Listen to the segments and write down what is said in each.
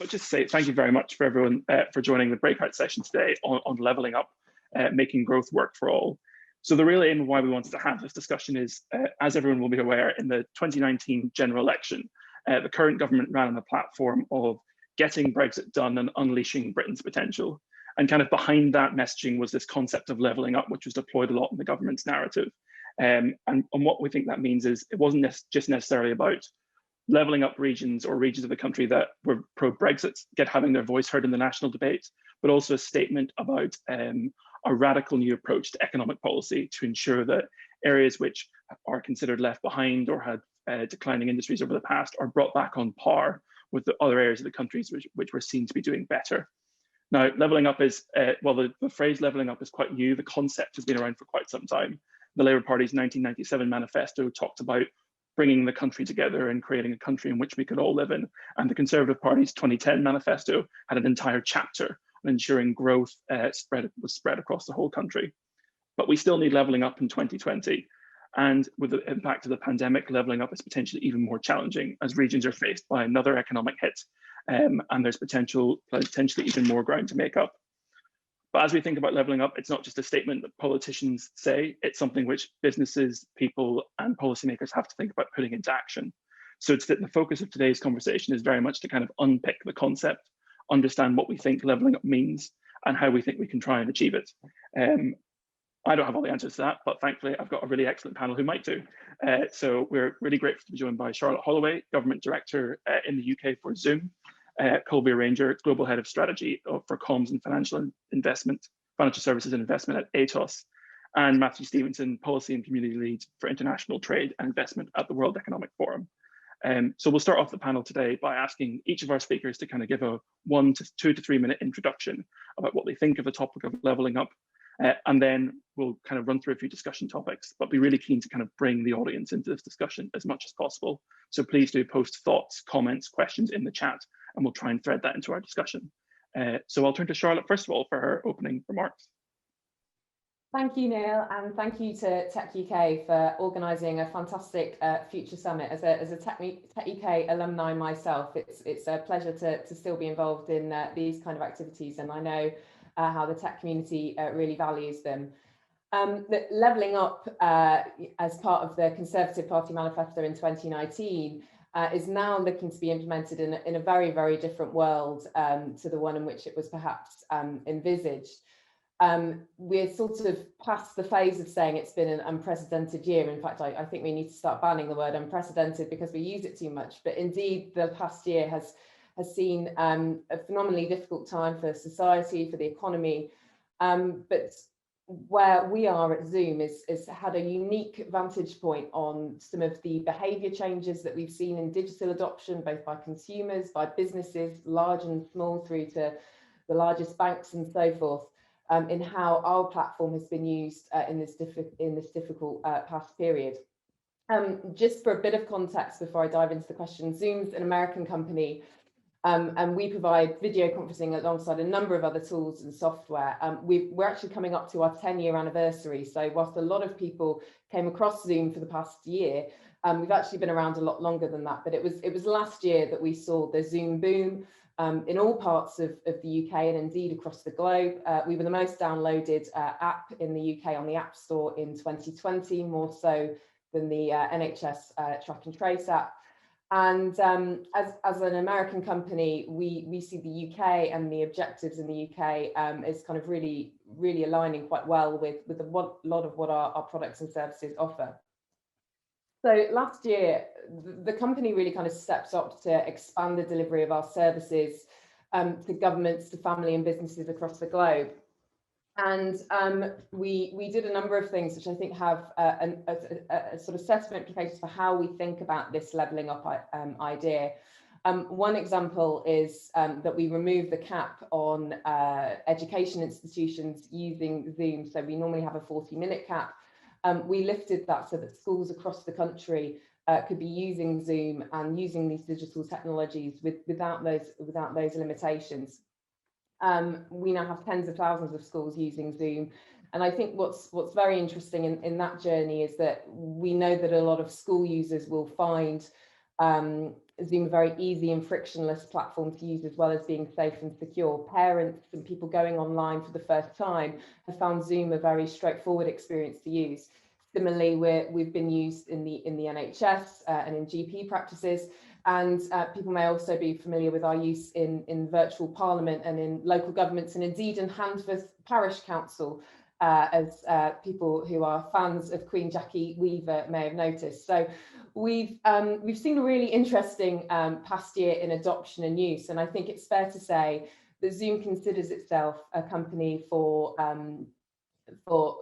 But just say thank you very much for everyone for joining the breakout session today on leveling up, making growth work for all. So the real aim of why we wanted to have this discussion is, as everyone will be aware, in the 2019 general election, the current government ran on a platform of getting Brexit done and unleashing Britain's potential. And kind of behind that messaging was this concept of leveling up, which was deployed a lot in the government's narrative. And what we think that means is it wasn't just necessarily about leveling up regions or regions of the country that were pro-Brexit having their voice heard in the national debate, but also a statement about a radical new approach to economic policy to ensure that areas which are considered left behind or had declining industries over the past are brought back on par with the other areas of the countries which were seen to be doing better. Now, levelling up is, well, the phrase levelling up is quite new. The concept has been around for quite some time. The Labour Party's 1997 manifesto talked about bringing the country together and creating a country in which we could all live in. And the Conservative Party's 2010 manifesto had an entire chapter on ensuring growth was spread across the whole country. But we still need levelling up in 2020. And with the impact of the pandemic, levelling up is potentially even more challenging as regions are faced by another economic hit. And there's potentially even more ground to make up. But as we think about levelling up, it's not just a statement that politicians say, it's something which businesses, people, and policymakers have to think about putting into action. So it's that the focus of today's conversation is very much to kind of unpick the concept, understand what we think levelling up means, and how we think we can try and achieve it. I don't have all the answers to that, but thankfully I've got a really excellent panel who might do. So we're really grateful to be joined by Charlotte Holloway, Government Director in the UK for Zoom, Colby Ranger, Global Head of Strategy for Comms and Financial Services and Investment at ATOS, and Matthew Stevenson, Policy and Community Lead for International Trade and Investment at the World Economic Forum. So we'll start off the panel today by asking each of our speakers to kind of give a 1 to 2 to 3 minute introduction about what they think of the topic of levelling up. And then we'll kind of run through a few discussion topics, but be really keen to kind of bring the audience into this discussion as much as possible. So please do post thoughts, comments, questions in the chat, and we'll try and thread that into our discussion. So I'll turn to Charlotte first of all for her opening remarks. Thank you, Neil, and thank you to Tech UK for organising a fantastic Future Summit. As a Tech UK alumni myself, it's a pleasure to still be involved in these kind of activities, and I know how the tech community really values them. Levelling up as part of the Conservative Party manifesto in 2019 is now looking to be implemented in a very, very different world to the one in which it was perhaps envisaged. We're sort of past the phase of saying it's been an unprecedented year. In fact, I think we need to start banning the word unprecedented because we use it too much. But indeed, the past year has seen a phenomenally difficult time for society, for the economy. But where we are at Zoom is had a unique vantage point on some of the behaviour changes that we've seen in digital adoption, both by consumers, by businesses, large and small, through to the largest banks and so forth, in how our platform has been used in this difficult past period. Just for a bit of context before I dive into the question, Zoom's an American company, and we provide video conferencing alongside a number of other tools and software. We're actually coming up to our 10-year anniversary. So whilst a lot of people came across Zoom for the past year, we've actually been around a lot longer than that. But it was last year that we saw the Zoom boom in all parts of the UK and indeed across the globe. We were the most downloaded app in the UK on the App Store in 2020, more so than the NHS Track and Trace app. And as an American company, we see the UK and the objectives in the UK as kind of really aligning quite well with a lot of what our products and services offer. So last year, the company really kind of stepped up to expand the delivery of our services to governments, to family and businesses across the globe. And we did a number of things which I think have a sort of set of implications for how we think about this levelling up idea. One example is that we removed the cap on education institutions using Zoom. So we normally have a 40-minute cap. We lifted that so that schools across the country could be using Zoom and using these digital technologies without those limitations. We now have tens of thousands of schools using Zoom. And I think what's very interesting in that journey is that we know that a lot of school users will find Zoom a very easy and frictionless platform to use, as well as being safe and secure. Parents and people going online for the first time have found Zoom a very straightforward experience to use. Similarly, we've been used in the NHS and in GP practices, and people may also be familiar with our use in virtual parliament and in local governments, and indeed in Handforth Parish Council, as people who are fans of Queen Jackie Weaver may have noticed. So we've seen a really interesting past year in adoption and use, and I think it's fair to say that Zoom considers itself a company for both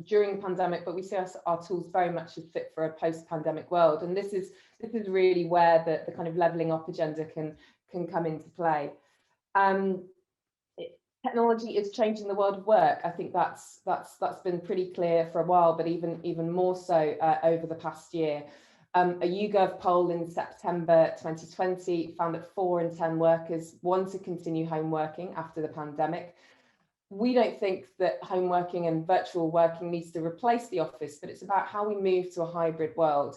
during the pandemic, but we see our tools very much as fit for a post-pandemic world, and this is really where the kind of levelling up agenda can come into play. Technology is changing the world of work. I think that's been pretty clear for a while, but even more so over the past year. A YouGov poll in September 2020 found that 4 in 10 workers want to continue home working after the pandemic. We don't think that home working and virtual working needs to replace the office, but it's about how we move to a hybrid world.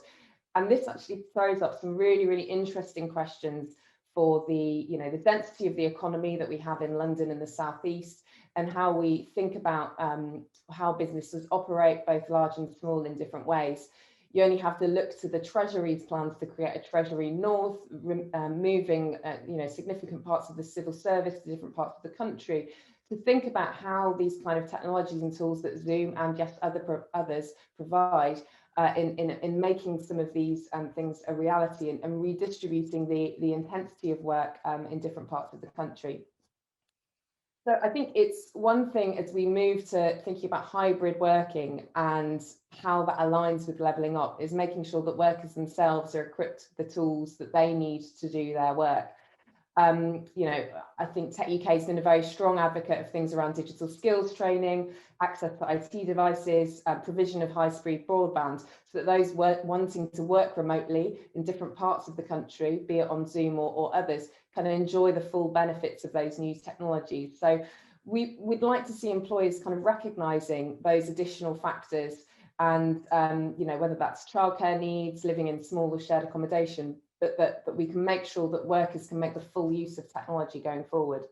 And this actually throws up some really, really interesting questions for the density of the economy that we have in London and the Southeast, and how we think about how businesses operate, both large and small, in different ways. You only have to look to the Treasury's plans to create a Treasury North, moving significant parts of the civil service to different parts of the country, to think about how these kind of technologies and tools that Zoom and yes, others provide in making some of these things a reality, and redistributing the intensity of work in different parts of the country. So I think it's one thing as we move to thinking about hybrid working and how that aligns with levelling up, is making sure that workers themselves are equipped with the tools that they need to do their work. I think Tech UK has been a very strong advocate of things around digital skills training, access to IT devices, provision of high-speed broadband, so that those wanting to work remotely in different parts of the country, be it on Zoom or others, can enjoy the full benefits of those new technologies. So we'd like to see employers kind of recognising those additional factors, and whether that's childcare needs, living in small or shared accommodation, but that we can make sure that workers can make the full use of technology going forward.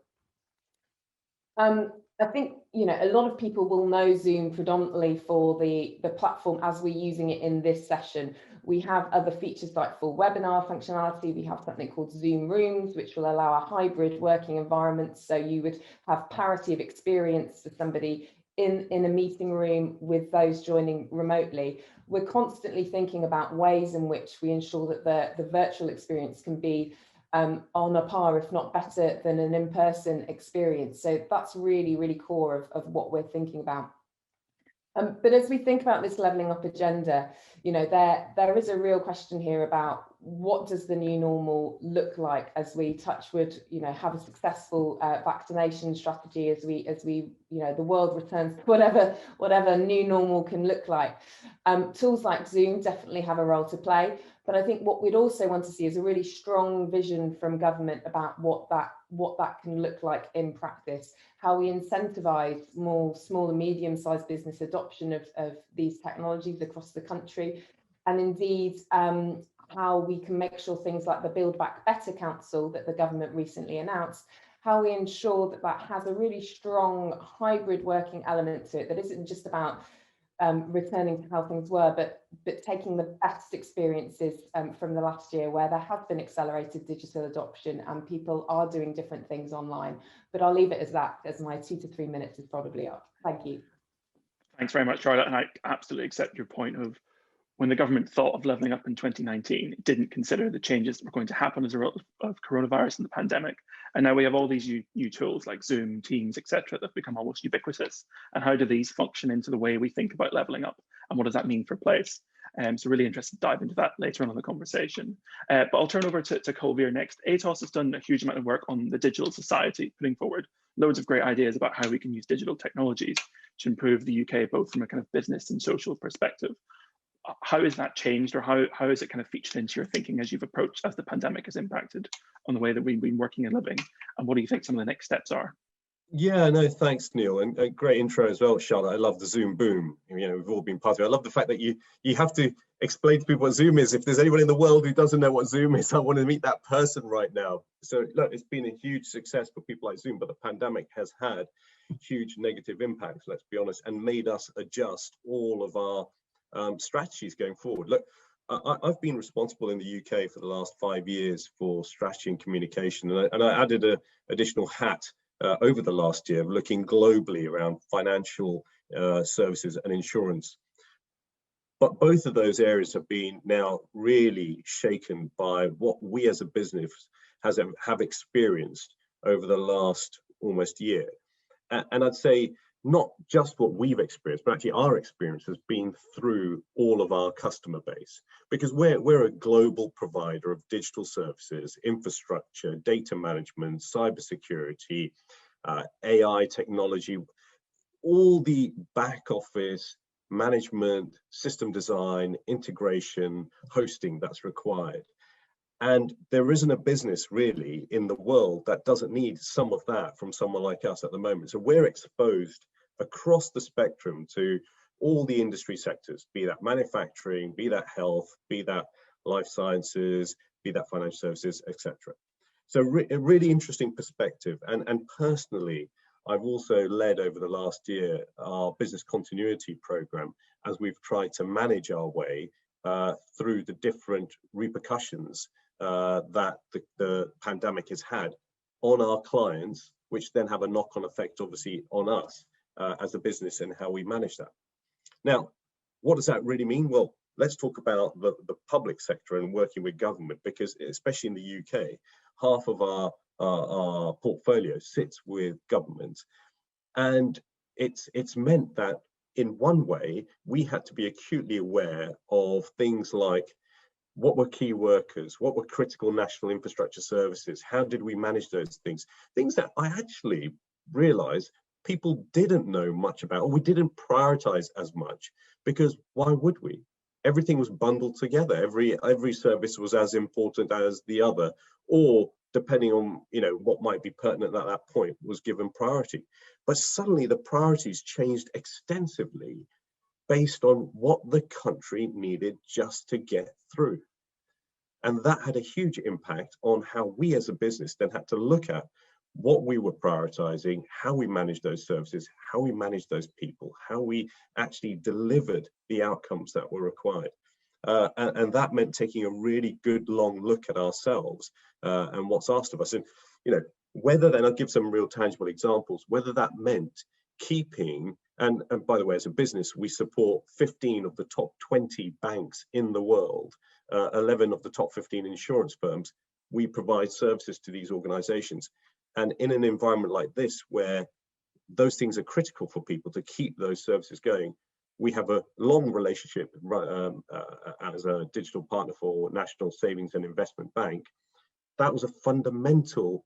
I think a lot of people will know Zoom predominantly for the platform as we're using it in this session. We have other features like full webinar functionality. We have something called Zoom Rooms, which will allow a hybrid working environment. So you would have parity of experience for somebody in a meeting room with those joining remotely. We're constantly thinking about ways in which we ensure that the virtual experience can be on a par, if not better, than an in-person experience. So that's really, really core of what we're thinking about. But as we think about this levelling up agenda, there is a real question here about what does the new normal look like as we touch wood, have a successful vaccination strategy as we the world returns to whatever new normal can look like. Tools like Zoom definitely have a role to play, but I think what we'd also want to see is a really strong vision from government about what that can look like in practice, how we incentivise more small and medium-sized business adoption of these technologies across the country, and indeed how we can make sure things like the Build Back Better Council that the government recently announced, how we ensure that has a really strong hybrid working element to it, that isn't just about returning to how things were, but taking the best experiences from the last year, where there has been accelerated digital adoption and people are doing different things online. But I'll leave it as that, as my 2 to 3 minutes is probably up. Thank you. Thanks very much, Charlotte. And I absolutely accept your point of, when the government thought of levelling up in 2019, it didn't consider the changes that were going to happen as a result of coronavirus and the pandemic. And now we have all these new tools like Zoom, Teams, etc., that have become almost ubiquitous. And how do these function into the way we think about levelling up? And what does that mean for place? So really interested to dive into that later on in the conversation. But I'll turn over to Colvir next. ATOS has done a huge amount of work on the digital society, putting forward loads of great ideas about how we can use digital technologies to improve the UK, both from a kind of business and social perspective. How has that changed, or how has it kind of featured into your thinking as you've approached, as the pandemic has impacted on the way that we've been working and living? And what do you think some of the next steps are? Yeah, no, thanks, Neil, and a great intro as well, Charlotte. I love the Zoom boom. We've all been part of it. I love the fact that you have to explain to people what Zoom is. If there's anyone in the world who doesn't know what Zoom is, I want to meet that person right now. So look, it's been a huge success for people like Zoom, but the pandemic has had huge negative impacts, let's be honest, and made us adjust all of our strategies going forward. Look, I've been responsible in the UK for the last 5 years for strategy and communication, and I added an additional hat over the last year, looking globally around financial services and insurance. But both of those areas have been now really shaken by what we as a business have experienced over the last almost year. And I'd say not just what we've experienced, but actually our experience has been through all of our customer base, because we're a global provider of digital services, infrastructure, data management, cybersecurity, AI technology, all the back office management, system design, integration, hosting that's required. And there isn't a business really in the world that doesn't need some of that from someone like us at the moment. So we're exposed across the spectrum to all the industry sectors, be that manufacturing, be that health, be that life sciences, be that financial services, etc. So a really interesting perspective. And personally, I've also led over the last year our business continuity program as we've tried to manage our way through the different repercussions that the pandemic has had on our clients, which then have a knock-on effect, obviously, on us as a business and how we manage that. Now, what does that really mean? Well, let's talk about the public sector and working with government, because especially in the UK, half of our portfolio sits with government, and it's meant that in one way we had to be acutely aware of things like what were key workers, what were critical national infrastructure services, how did we manage those things that I actually realized people didn't know much about, or we didn't prioritize as much, because why would we? Everything was bundled together. Every service was as important as the other, or depending on what might be pertinent at that point, was given priority. But suddenly the priorities changed extensively based on what the country needed just to get through. And that had a huge impact on how we as a business then had to look at what we were prioritizing, how we managed those services, how we managed those people, how we actually delivered the outcomes that were required. And that meant taking a really good long look at ourselves and what's asked of us. And whether then, I'll give some real tangible examples, whether that meant keeping, and by the way, as a business, we support 15 of the top 20 banks in the world, 11 of the top 15 insurance firms. We provide services to these organizations. And in an environment like this, where those things are critical for people to keep those services going, we have a long relationship as a digital partner for National Savings and Investment Bank. That was a fundamental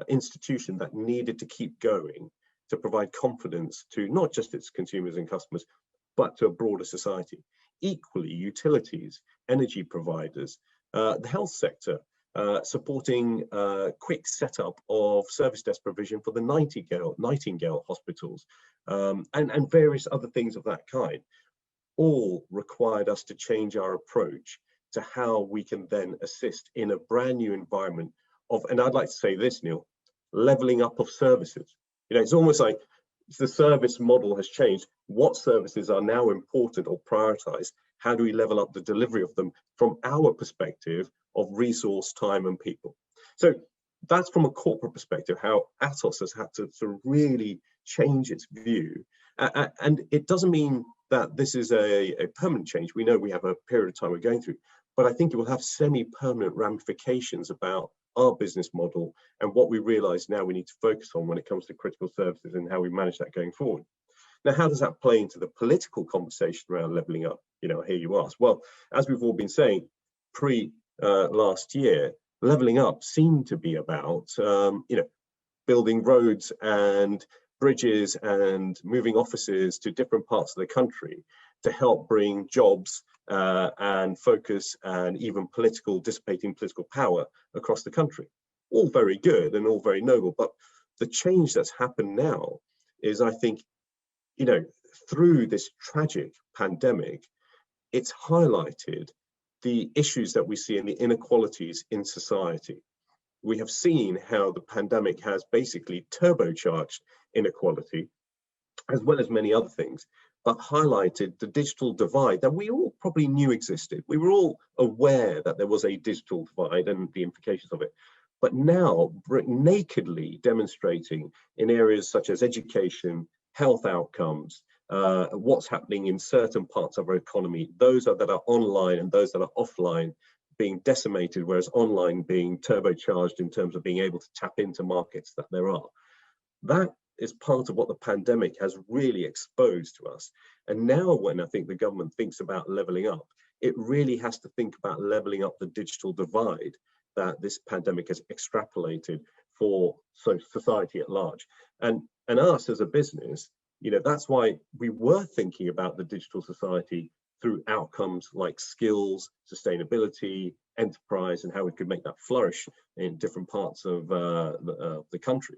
institution that needed to keep going to provide confidence to not just its consumers and customers, but to a broader society. Equally, utilities, energy providers, the health sector, supporting quick setup of service desk provision for the Nightingale hospitals, and various other things of that kind, all required us to change our approach to how we can then assist in a brand new environment of, and I'd like to say this, Neil, leveling up of services. It's almost like the service model has changed. What services are now important or prioritized? How do we level up the delivery of them from our perspective of resource, time, and people? So that's from a corporate perspective, how Atos has had to sort of really change its view. And it doesn't mean that this is a permanent change. We know we have a period of time we're going through, but I think it will have semi-permanent ramifications about our business model and what we realize now we need to focus on when it comes to critical services and how we manage that going forward. Now, how does that play into the political conversation around leveling up? I hear you ask. Well, as we've all been saying, last year, leveling up seemed to be about, building roads and bridges and moving offices to different parts of the country to help bring jobs and focus and even dissipating political power across the country. All very good and all very noble, but the change that's happened now is, I think, through this tragic pandemic, it's highlighted the issues that we see in the inequalities in society. We have seen how the pandemic has basically turbocharged inequality, as well as many other things, but highlighted the digital divide that we all probably knew existed. We were all aware that there was a digital divide and the implications of it, but now nakedly demonstrating in areas such as education, health outcomes, what's happening in certain parts of our economy, those that are online and those that are offline being decimated, whereas online being turbocharged in terms of being able to tap into markets that there are. That is part of what the pandemic has really exposed to us. And now when I think the government thinks about levelling up, it really has to think about levelling up the digital divide that this pandemic has extrapolated for society at large. And us as a business, that's why we were thinking about the digital society through outcomes like skills, sustainability, enterprise, and how we could make that flourish in different parts of the country.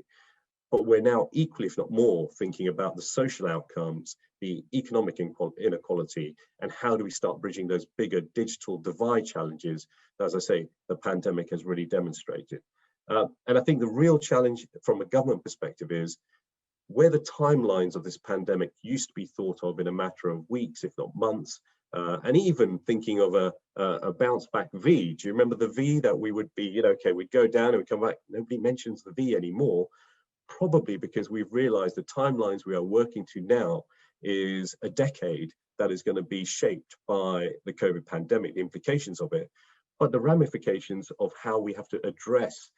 But we're now equally, if not more, thinking about the social outcomes, the economic inequality, and how do we start bridging those bigger digital divide challenges that, as I say, the pandemic has really demonstrated. And I think the real challenge from a government perspective is where the timelines of this pandemic used to be thought of in a matter of weeks, if not months, and even thinking of a bounce back V. Do you remember the V that we would be, okay, we'd go down and we'd come back. Nobody mentions the V anymore. Probably because we've realized the timelines we are working to now is a decade that is going to be shaped by the COVID pandemic, the implications of it, but the ramifications of how we have to address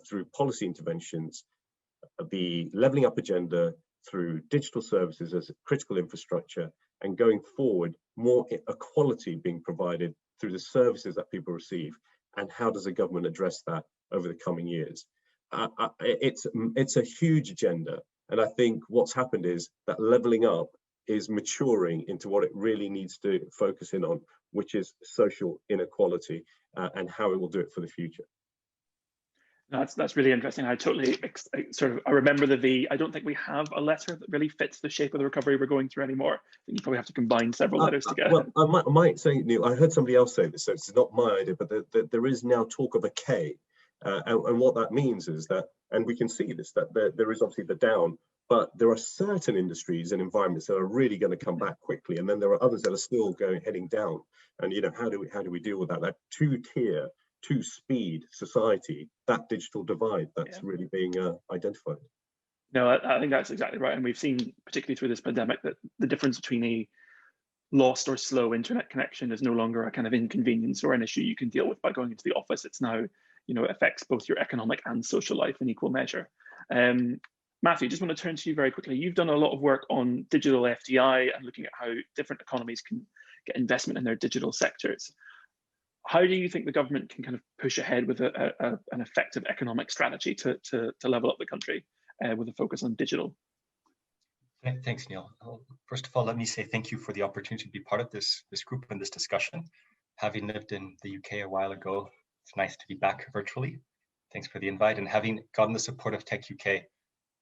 through policy interventions, the levelling up agenda through digital services as a critical infrastructure, and going forward, more equality being provided through the services that people receive, and how does the government address that over the coming years? It's a huge agenda, and I think what's happened is that levelling up is maturing into what it really needs to focus in on, which is social inequality and how it will do it for the future. That's really interesting. I totally I remember the V. I don't think we have a letter that really fits the shape of the recovery we're going through anymore. I think you probably have to combine several letters together. Well, I might say, Neil, I heard somebody else say this, so it's not my idea, but there is now talk of a K. And what that means is that, and we can see this, that there is obviously the down, but there are certain industries and environments that are really going to come back quickly, and then there are others that are still heading down. And how do we deal with that? That two-tier, two-speed society, that digital divide that's really being identified. No, I think that's exactly right, and we've seen, particularly through this pandemic, that the difference between a lost or slow internet connection is no longer a kind of inconvenience or an issue you can deal with by going into the office. It's now, it affects both your economic and social life in equal measure. Matthew, just want to turn to you very quickly. You've done a lot of work on digital FDI and looking at how different economies can get investment in their digital sectors. How do you think the government can kind of push ahead with an effective economic strategy to level up the country with a focus on digital? Thanks, Neil. First of all, let me say thank you for the opportunity to be part of this group and this discussion. Having lived in the UK a while ago, it's nice to be back virtually. Thanks for the invite, and having gotten the support of Tech UK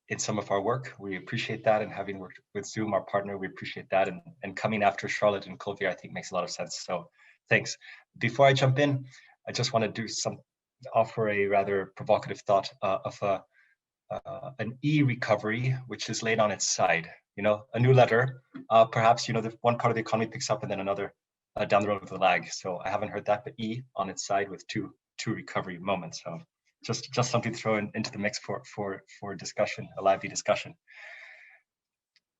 in some of our work, we appreciate that. And having worked with Zoom, our partner, we appreciate that. And coming after Charlotte and Colville, I think makes a lot of sense. So thanks. Before I jump in, I just want to offer a rather provocative thought of an e-recovery, which is laid on its side. A new letter, perhaps, the one part of the economy picks up and then another down the road with a lag. So I haven't heard that, but E on its side with two recovery moments. So just something to throw into the mix for discussion, a lively discussion.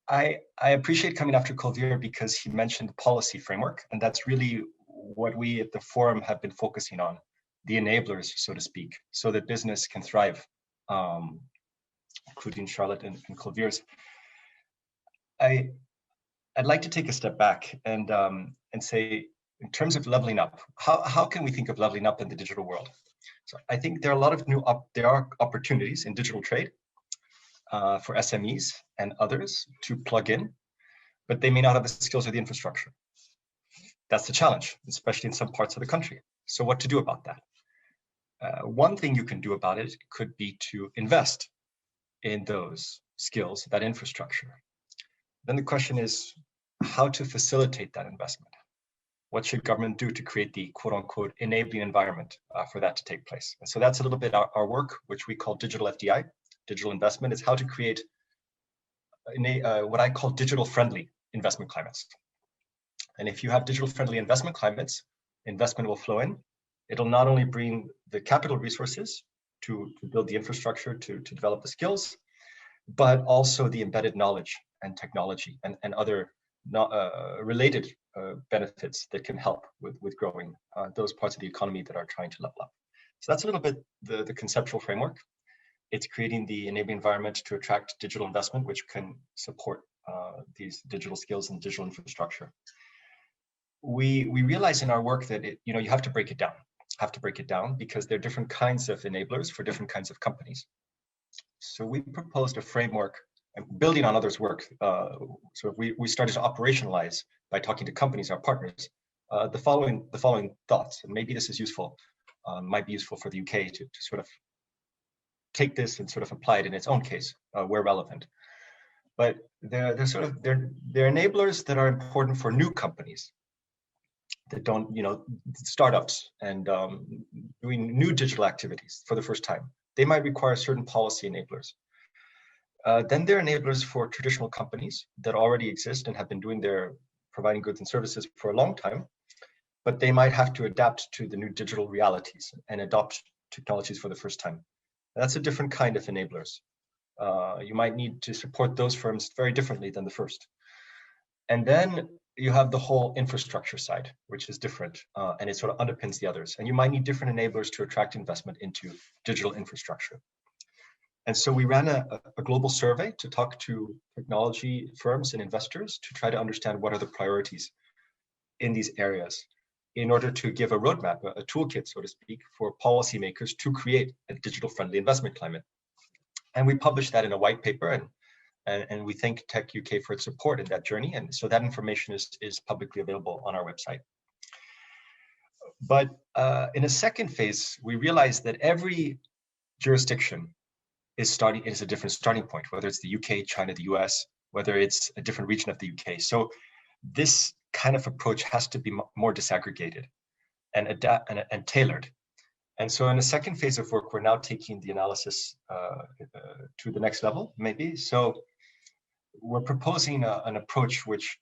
I appreciate coming after Colville because he mentioned policy framework, and that's really what we at the forum have been focusing on, the enablers, so to speak, so that business can thrive, including Charlotte and Colville's. I'd like to take a step back and say, in terms of leveling up, how can we think of leveling up in the digital world? So I think there are a lot of there are opportunities in digital trade for SMEs and others to plug in, but they may not have the skills or the infrastructure. That's the challenge, especially in some parts of the country. So what to do about that? One thing you can do about it could be to invest in those skills, that infrastructure. Then the question is how to facilitate that investment. what should government do to create the quote unquote enabling environment for that to take place? And so that's a little bit our work, which we call digital FDI. Digital investment is how to create what I call digital friendly investment climates. And if you have digital friendly investment climates, investment will flow in. It'll not only bring the capital resources to build the infrastructure, to develop the skills, but also the embedded knowledge and technology and other related benefits that can help with growing those parts of the economy that are trying to level up. So that's a little bit the conceptual framework. It's creating the enabling environment to attract digital investment, which can support these digital skills and digital infrastructure. We realize in our work that you have to break it down, because there are different kinds of enablers for different kinds of companies. So we proposed a framework, and building on others' work. So we started to operationalize by talking to companies, our partners, the following thoughts, and maybe this is useful, might be useful for the UK to sort of take this and sort of apply it in its own case where relevant. But they're enablers that are important for new companies that don't, startups and doing new digital activities for the first time. They might require certain policy enablers. Then there are enablers for traditional companies that already exist and have been providing goods and services for a long time, but they might have to adapt to the new digital realities and adopt technologies for the first time. That's a different kind of enablers. You might need to support those firms very differently than the first. And then you have the whole infrastructure side, which is different, and it sort of underpins the others. And you might need different enablers to attract investment into digital infrastructure. And so we ran a global survey to talk to technology firms and investors to try to understand what are the priorities in these areas in order to give a roadmap, a toolkit, so to speak, for policymakers to create a digital-friendly investment climate. And we published that in a white paper, and we thank Tech UK for its support in that journey. And so that information is publicly available on our website. But in a second phase, we realized that every jurisdiction is a different starting point, whether it's the UK, China, the US, whether it's a different region of the UK. So this kind of approach has to be more disaggregated and and tailored. And so in a second phase of work, we're now taking the analysis to the next level, maybe. So we're proposing an approach which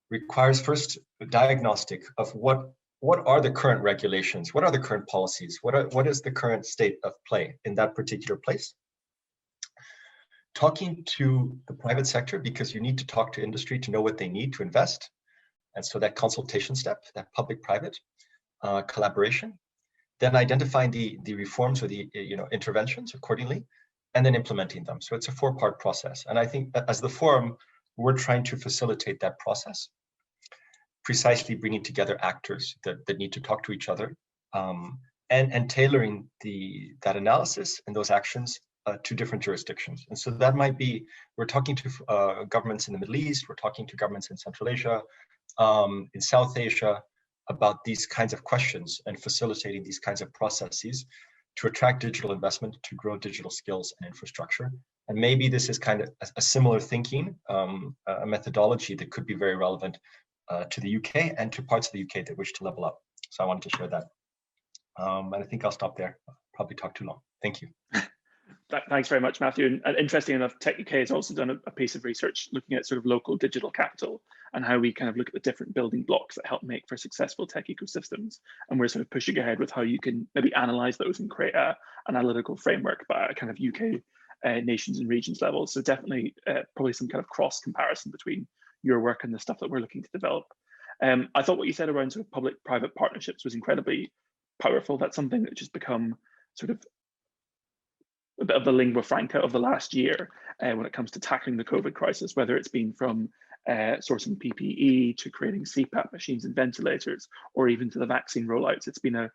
requires first a diagnostic of what are the current regulations, what are the current policies, what is the current state of play in that particular place. Talking to the private sector, because you need to talk to industry to know what they need to invest. And so that consultation step, that public-private collaboration, then identifying the reforms or the interventions accordingly, and then implementing them. So it's a 4-part process. And I think that as the forum, we're trying to facilitate that process, precisely bringing together actors that need to talk to each other, and tailoring that analysis and those actions to different jurisdictions. And so that might be, we're talking to governments in the Middle East, we're talking to governments in Central Asia, in South Asia, about these kinds of questions and facilitating these kinds of processes to attract digital investment, to grow digital skills and infrastructure. And maybe this is kind of a similar thinking, a methodology that could be very relevant to the UK and to parts of the UK that wish to level up. So I wanted to share that. And I think I'll stop there. I'll probably talk too long. Thank you. Thanks very much, Matthew. And interesting enough, Tech UK has also done a piece of research looking at sort of local digital capital and how we kind of look at the different building blocks that help make for successful tech ecosystems. And we're sort of pushing ahead with how you can maybe analyze those and create an analytical framework by a kind of UK nations and regions level. So definitely probably some kind of cross comparison between your work and the stuff that we're looking to develop. I thought what you said around sort of public-private partnerships was incredibly powerful. That's something that just become sort of a bit of the lingua franca of the last year when it comes to tackling the COVID crisis, whether it's been from sourcing PPE to creating CPAP machines and ventilators, or even to the vaccine rollouts. It's been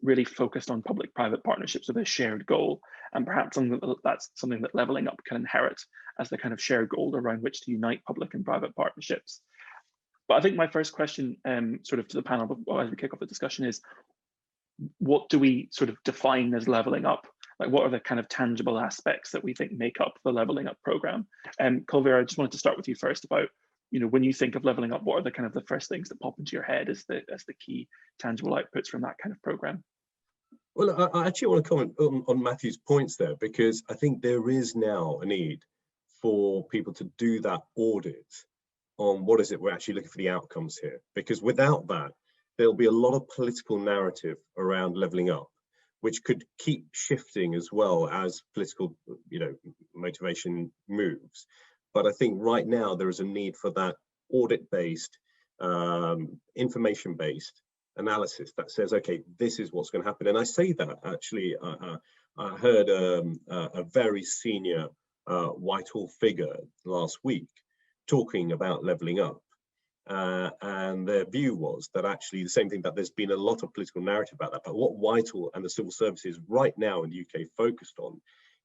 really focused on public-private partnerships with a shared goal, and perhaps that's something that Levelling Up can inherit as the kind of shared goal around which to unite public and private partnerships. But I think my first question sort of to the panel as we kick off the discussion is, what do we sort of define as levelling up? Like, what are the kind of tangible aspects that we think make up the Levelling Up program? Kulveer, I just wanted to start with you first about when you think of leveling up, what are the kind of the first things that pop into your head as the key tangible outputs from that kind of program? Well, I actually want to comment on Matthew's points there, because I think there is now a need for people to do that audit on what is it we're actually looking for the outcomes here, because without that, there'll be a lot of political narrative around leveling up, which could keep shifting as well as political, motivation moves. But I think right now there is a need for that audit-based, information-based analysis that says, okay, this is what's going to happen. And I say that actually, I heard a very senior Whitehall figure last week talking about leveling up. And their view was that actually the same thing, that there's been a lot of political narrative about that, but what Whitehall and the civil services right now in the UK focused on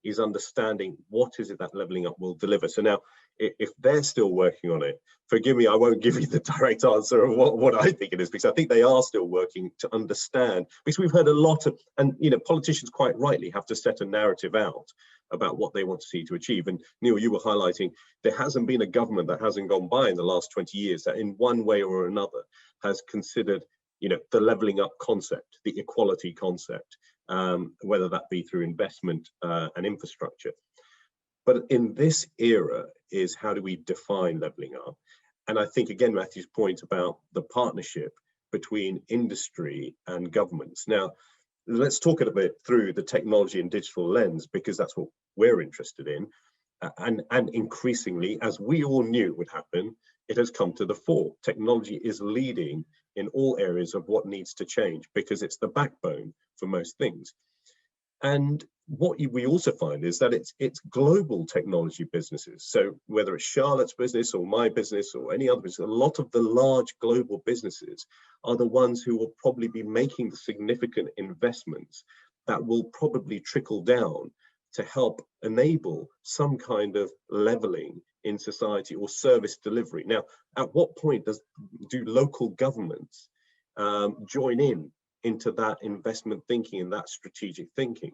is understanding what is it that leveling up will deliver. So now, if they're still working on it, forgive me, I won't give you the direct answer of what I think it is, because I think they are still working to understand, because we've heard a lot of, and politicians quite rightly have to set a narrative out about what they want to see to achieve. And Neil, you were highlighting, there hasn't been a government that hasn't gone by in the last 20 years that in one way or another has considered the leveling up concept, the equality concept, whether that be through investment and infrastructure. But in this era is, how do we define leveling up? And I think, again, Matthew's point about the partnership between industry and governments. Now, let's talk a bit through the technology and digital lens, because that's what we're interested in. And increasingly, as we all knew would happen, it has come to the fore. Technology is leading in all areas of what needs to change, because it's the backbone for most things. And what we also find is that it's global technology businesses. So whether it's Charlotte's business or my business or any other business, a lot of the large global businesses are the ones who will probably be making the significant investments that will probably trickle down to help enable some kind of leveling in society or service delivery. Now, at what point do local governments join into that investment thinking and that strategic thinking?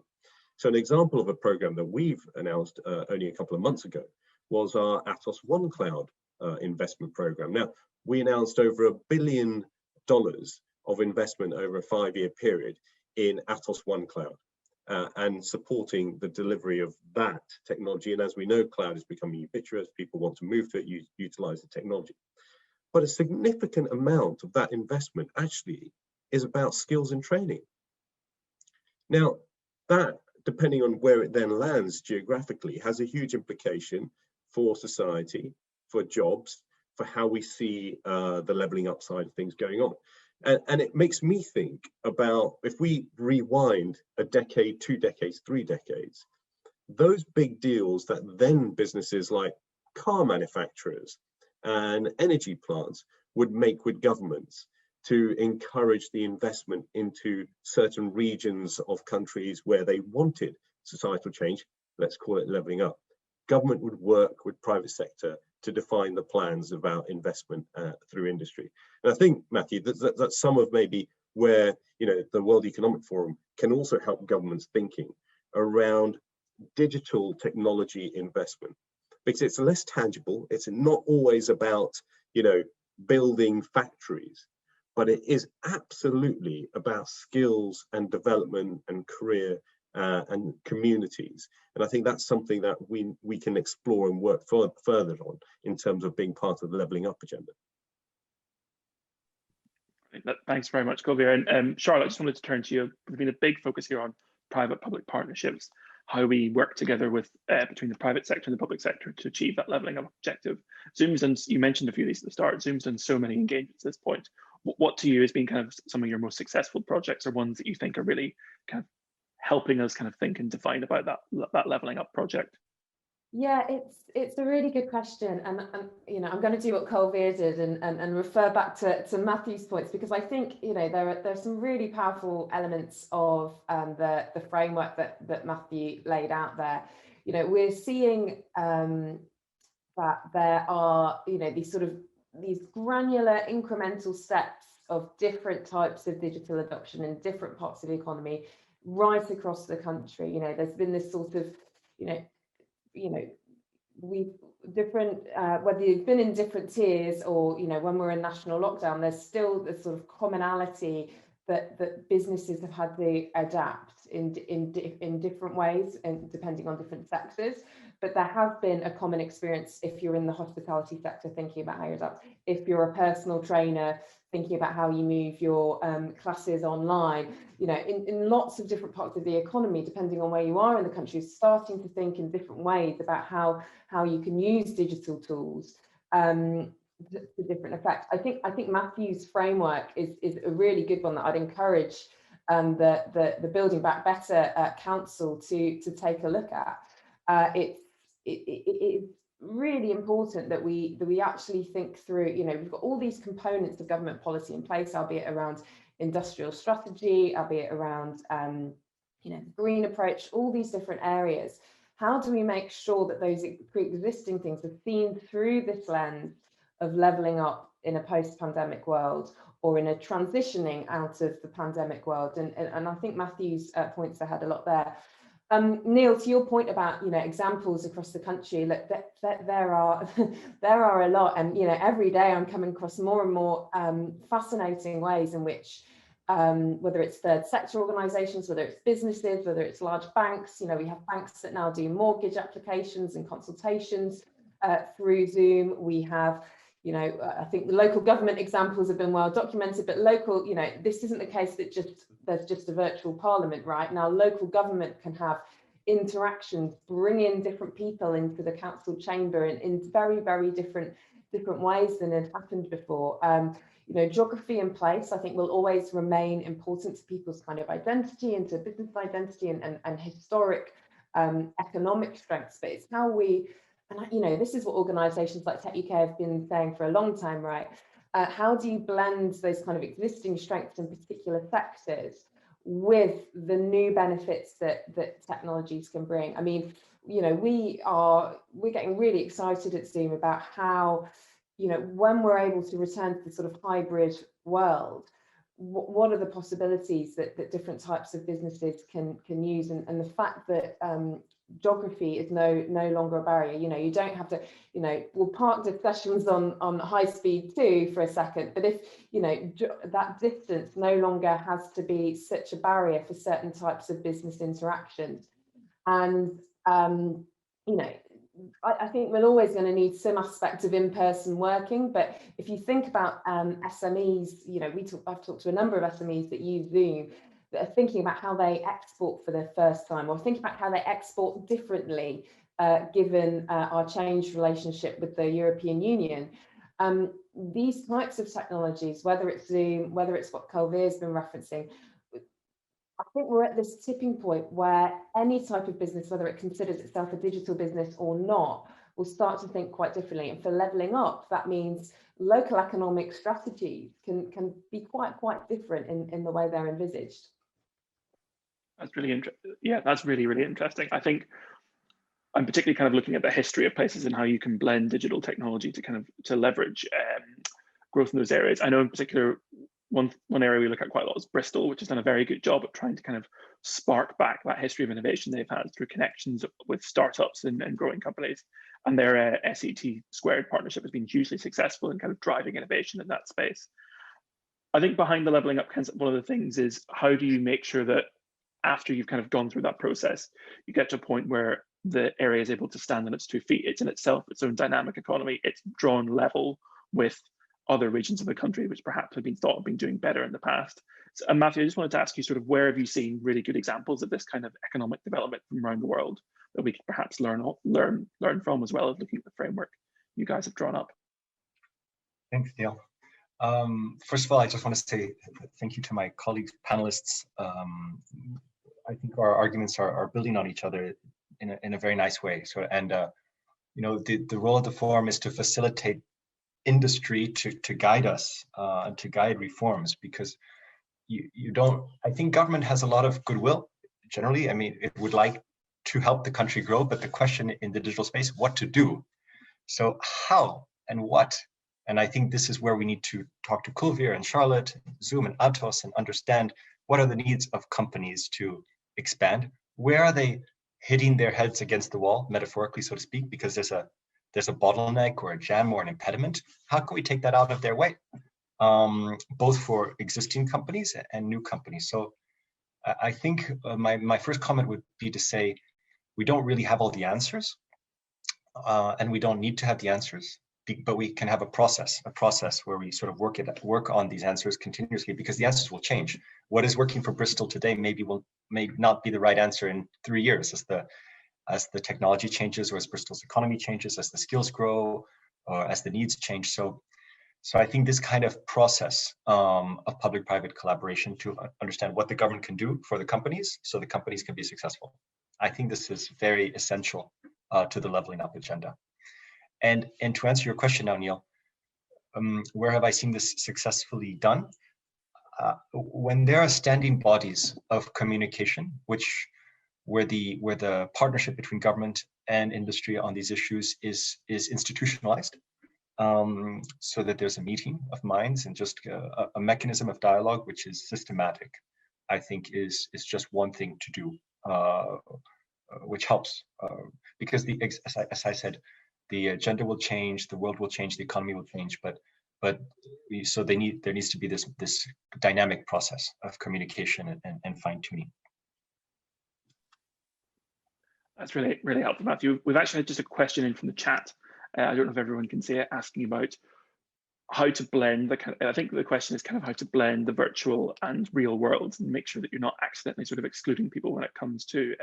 So an example of a program that we've announced only a couple of months ago was our Atos One Cloud investment program. Now, we announced over $1 billion of investment over a 5-year period in Atos One Cloud and supporting the delivery of that technology. And as we know, cloud is becoming ubiquitous. People want to move to it, utilize the technology. But a significant amount of that investment actually is about skills and training. Now, that, depending on where it then lands geographically, has a huge implication for society, for jobs, for how we see the leveling up side of things going on. And it makes me think about, if we rewind a decade, 2 decades, 3 decades, those big deals that then businesses like car manufacturers and energy plants would make with governments to encourage the investment into certain regions of countries where they wanted societal change, let's call it leveling up. Government would work with private sector to define the plans about investment through industry. And I think, Matthew, that's some of maybe where the World Economic Forum can also help governments thinking around digital technology investment, because it's less tangible. It's not always about building factories, but it is absolutely about skills and development and career and communities. And I think that's something that we can explore and work further on in terms of being part of the leveling up agenda. Thanks very much, Gulbir. And Charlotte, I just wanted to turn to you. There's been a big focus here on private-public partnerships, how we work together with between the private sector and the public sector to achieve that leveling up objective. Zoom's done, you mentioned a few of these at the start, Zoom's done so many engagements at this point. What to you has been kind of some of your most successful projects, or ones that you think are really kind of helping us kind of think and define about that leveling up project? Yeah, it's a really good question, and I'm going to do what Gulbir did and refer back to Matthew's points, because I think there's some really powerful elements of the framework that Matthew laid out there. We're seeing that there are these granular incremental steps of different types of digital adoption in different parts of the economy right across the country. There's been this sort of we've different, whether you've been in different tiers or, you know, when we're in national lockdown, there's still this sort of commonality that businesses have had to adapt in different ways and depending on different sectors. But there has been a common experience if you're in the hospitality sector, thinking about how you adapt. If you're a personal trainer, thinking about how you move your classes online, you know, in lots of different parts of the economy, depending on where you are in the country, starting to think in different ways about how you can use digital tools to different effects. I think Matthew's framework is a really good one that I'd encourage the Building Back Better Council to take a look at. It's really important that we actually think through, you know, we've got all these components of government policy in place, albeit around industrial strategy, albeit around you know, the green approach, all these different areas. How do we make sure that those pre-existing things are seen through this lens of levelling up in a post-pandemic world or in a transitioning out of the pandemic world? And I think Matthew's points ahead a lot there. Neil, to your point about, you know, examples across the country, look, there are a lot, and, you know, every day I'm coming across more and more fascinating ways in which whether it's third sector organisations, whether it's businesses, whether it's large banks, you know, we have banks that now do mortgage applications and consultations through Zoom. We have, you know, I think the local government examples have been well documented, but local, you know, this isn't the case that there's just a virtual parliament right now. Local government can have interactions, bring in different people into the council chamber in very, very different ways than had happened before. You know, geography and place, I think, will always remain important to people's kind of identity and to business identity and historic economic strengths. But it's how we, and you know, this is what organisations like Tech UK have been saying for a long time, right? How do you blend those kind of existing strengths in particular sectors with the new benefits that technologies can bring? I mean, you know, we're getting really excited at Zoom about how, you know, when we're able to return to the sort of hybrid world, what are the possibilities that different types of businesses can use, and the fact that geography is no longer a barrier. You know, you don't have to, you know, we'll park discussions on high speed too for a second, but if, you know, that distance no longer has to be such a barrier for certain types of business interactions. And you know, I think we're always going to need some aspect of in-person working, but if you think about SMEs, you know, I've talked to a number of SMEs that use Zoom that are thinking about how they export for the first time, or think about how they export differently given our changed relationship with the European Union. These types of technologies, whether it's Zoom, whether it's what Calveer's been referencing, I think we're at this tipping point where any type of business, whether it considers itself a digital business or not, will start to think quite differently. And for levelling up, that means local economic strategies can be quite different in the way they're envisaged. That's really interesting. Yeah, that's really, really interesting. I think I'm particularly kind of looking at the history of places and how you can blend digital technology to leverage growth in those areas. I know in particular, one area we look at quite a lot is Bristol, which has done a very good job of trying to kind of spark back that history of innovation they've had through connections with startups and growing companies. And their SET Squared partnership has been hugely successful in kind of driving innovation in that space. I think behind the leveling up concept, one of the things is how do you make sure that after you've kind of gone through that process, you get to a point where the area is able to stand on its 2 feet. It's in itself its own dynamic economy. It's drawn level with other regions of the country, which perhaps have been thought of being doing better in the past. So, and Matthew, I just wanted to ask you sort of where have you seen really good examples of this kind of economic development from around the world that we could perhaps learn from, as well as looking at the framework you guys have drawn up? Thanks, Neil. First of all, I just want to say thank you to my colleagues, panelists. I think our arguments are building on each other in a very nice way. So, and you know, the role of the forum is to facilitate industry to guide us and to guide reforms, because you don't, I think government has a lot of goodwill generally. I mean, it would like to help the country grow, but the question in the digital space, what to do? So how and what? And I think this is where we need to talk to Calveer and Charlotte, Zoom and Atos, and understand what are the needs of companies to expand. Where are they hitting their heads against the wall, metaphorically, so to speak, because there's a bottleneck or a jam or an impediment. How can we take that out of their way, both for existing companies and new companies? So I think my first comment would be to say we don't really have all the answers, and we don't need to have the answers, but we can have a process where we sort of work on these answers continuously, because the answers will change. What is working for Bristol today may not be the right answer in 3 years as the technology changes, or as Bristol's economy changes, as the skills grow, or as the needs change. So I think this kind of process of public-private collaboration to understand what the government can do for the companies, so the companies can be successful. I think this is very essential to the leveling up agenda. And to answer your question now, Neil, where have I seen this successfully done? When there are standing bodies of communication, where the partnership between government and industry on these issues is institutionalized, so that there's a meeting of minds and just a mechanism of dialogue which is systematic, I think is just one thing to do, which helps, because as I said, the agenda will change, the world will change, the economy will change, but so there needs to be this dynamic process of communication and fine tuning. That's really, really helpful, Matthew. We've actually had just a question in from the chat. I don't know if everyone can see it, asking about how to blend I think the question is kind of how to blend the virtual and real worlds and make sure that you're not accidentally sort of excluding people when it comes to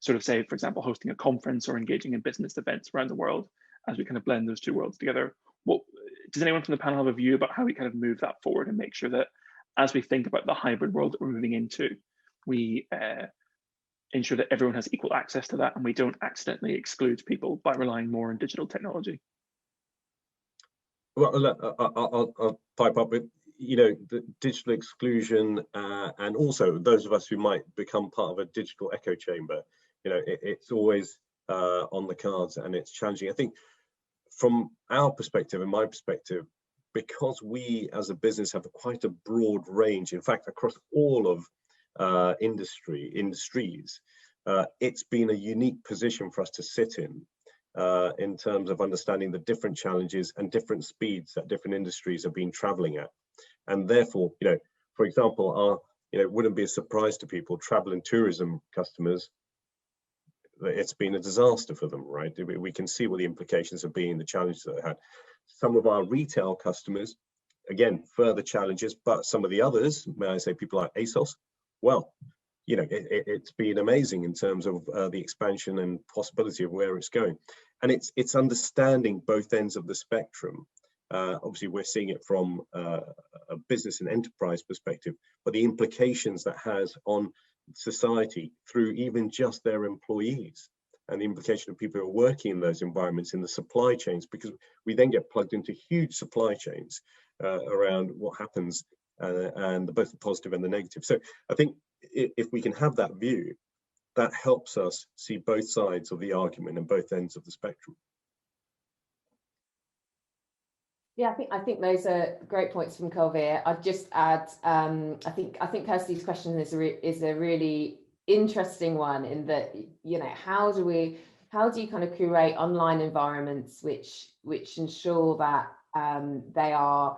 sort of, say, for example, hosting a conference or engaging in business events around the world, as we kind of blend those two worlds together. Does anyone from the panel have a view about how we kind of move that forward and make sure that as we think about the hybrid world that we're moving into, we ensure that everyone has equal access to that and we don't accidentally exclude people by relying more on digital technology? Well, I'll pipe up with, the digital exclusion, and also those of us who might become part of a digital echo chamber. It's always on the cards, and it's challenging. I think from our perspective and my perspective, because we as a business have quite a broad range, in fact, across all of industries, it's been a unique position for us to sit in terms of understanding the different challenges and different speeds that different industries have been traveling at. And therefore, for example, it wouldn't be a surprise to people, travel and tourism customers, it's been a disaster for them, right? We can see what the implications have been, the challenges that they had. Some of our retail customers, again, further challenges, but some of the others, may I say, people like ASOS, well, it's been amazing in terms of the expansion and possibility of where it's going. And it's understanding both ends of the spectrum. Obviously, we're seeing it from a business and enterprise perspective, but the implications that has on society through even just their employees, and the implication of people who are working in those environments in the supply chains, because we then get plugged into huge supply chains around what happens, and both the positive and the negative. So I think if we can have that view, that helps us see both sides of the argument and both ends of the spectrum. Yeah, I think those are great points from Kulveer. I'd just add, I think Kirsty's question is a really interesting one, in that, how do you kind of curate online environments which ensure that they are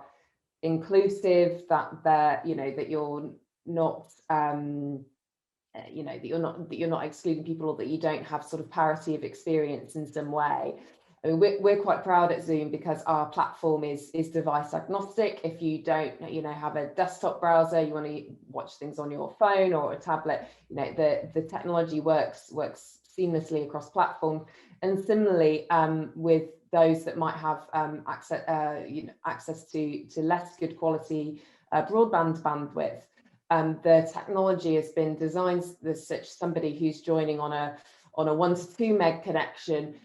inclusive, that they're, that you're not that you're not excluding people, or that you don't have sort of parity of experience in some way. I mean, we're quite proud at Zoom because our platform is device agnostic. If you don't, have a desktop browser, you want to watch things on your phone or a tablet, the technology works seamlessly across platforms. And similarly, with those that might have access to less good quality broadband bandwidth, the technology has been designed as such somebody who's joining on a 1 to 2 meg connection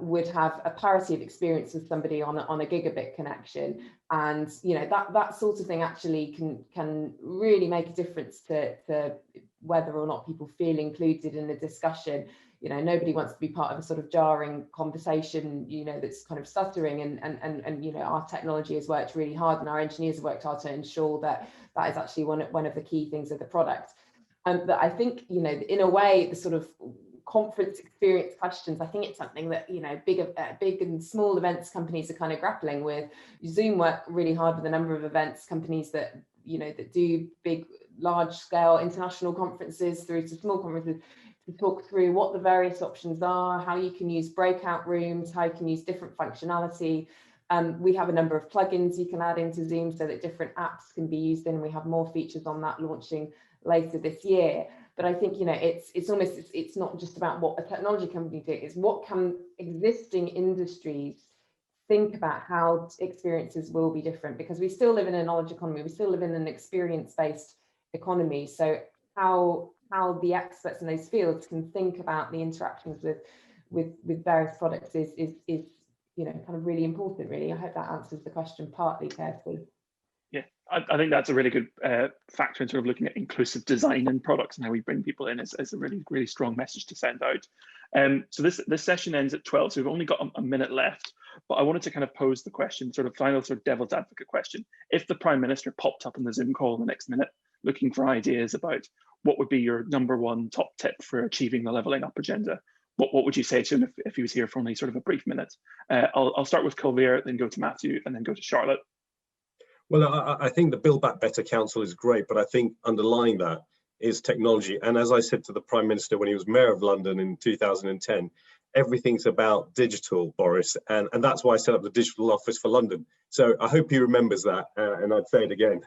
would have a parity of experience with somebody on a gigabit connection. And that sort of thing actually can really make a difference to whether or not people feel included in the discussion. Nobody wants to be part of a sort of jarring conversation, that's kind of stuttering, and our technology has worked really hard, and our engineers have worked hard to ensure that is actually one of the key things of the product. But I think, in a way, the sort of conference experience questions. I think it's something that, you know, big and small events companies are kind of grappling with. Zoom work really hard with a number of events companies that, you know, that do big, large scale international conferences through to small conferences, to talk through what the various options are, how you can use breakout rooms, how you can use different functionality. We have a number of plugins you can add into Zoom so that different apps can be used in. We have more features on that launching later this year. But I think, you know, it's not just about what a technology company do, it's what can existing industries think about how experiences will be different, because we still live in a knowledge economy, we still live in an experience-based economy. So how the experts in those fields can think about the interactions with various products is you know, kind of really important, really. I hope that answers the question partly, Kirsty. Yeah, I think that's a really good factor in sort of looking at inclusive design in products and how we bring people in as a really, really strong message to send out. So this session ends at 12, so we've only got a minute left, but I wanted to kind of pose the question, sort of final sort of devil's advocate question. If the Prime Minister popped up in the Zoom call in the next minute, looking for ideas about what would be your #1 top tip for achieving the levelling up agenda, what would you say to him if he was here for only sort of a brief minute? I'll start with Kulveer, then go to Matthew, and then go to Charlotte. Well, I think the Build Back Better Council is great, but I think underlying that is technology. And as I said to the Prime Minister when he was Mayor of London in 2010, everything's about digital, Boris, and that's why I set up the Digital Office for London. So I hope he remembers that, and I'd say it again.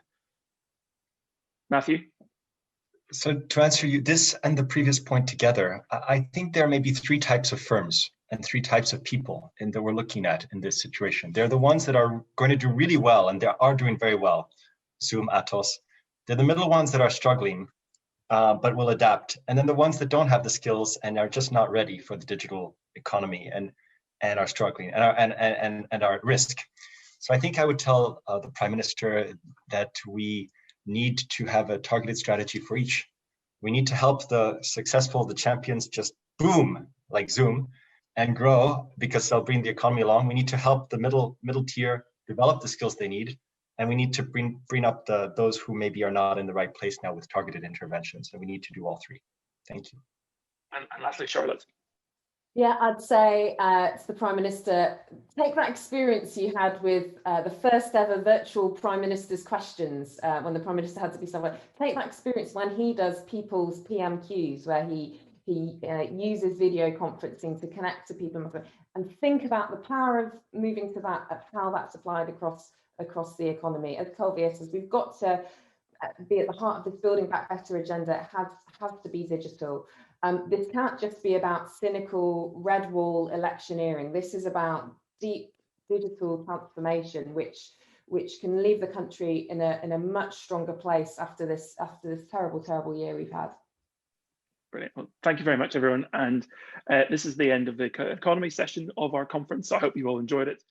Matthew? So to answer you, this and the previous point together, I think there may be 3 types of firms and 3 types of people that we're looking at in this situation. They're the ones that are going to do really well, and they are doing very well. Zoom, Atos. They're the middle ones that are struggling, but will adapt. And then the ones that don't have the skills and are just not ready for the digital economy and are struggling and are at risk. So I think I would tell the Prime Minister that we need to have a targeted strategy for each. We need to help the successful, the champions just boom, like Zoom, and grow because they'll bring the economy along. We need to help the middle tier develop the skills they need. And we need to bring up those who maybe are not in the right place now with targeted interventions. And we need to do all 3. Thank you. And lastly, Charlotte. Yeah, I'd say to the Prime Minister, take that experience you had with the first ever virtual Prime Minister's questions when the Prime Minister had to be somewhere. Take that experience when he does people's PMQs, where he uses video conferencing to connect to people, and think about the power of moving to that, of how that's applied across the economy. As Kulveer says, we've got to be at the heart of this Building Back Better agenda. It has to be digital. This can't just be about cynical red wall electioneering. This is about deep digital transformation, which can leave the country in a much stronger place after this terrible year we've had. Brilliant. Well, thank you very much, everyone. And this is the end of the economy session of our conference. I hope you all enjoyed it.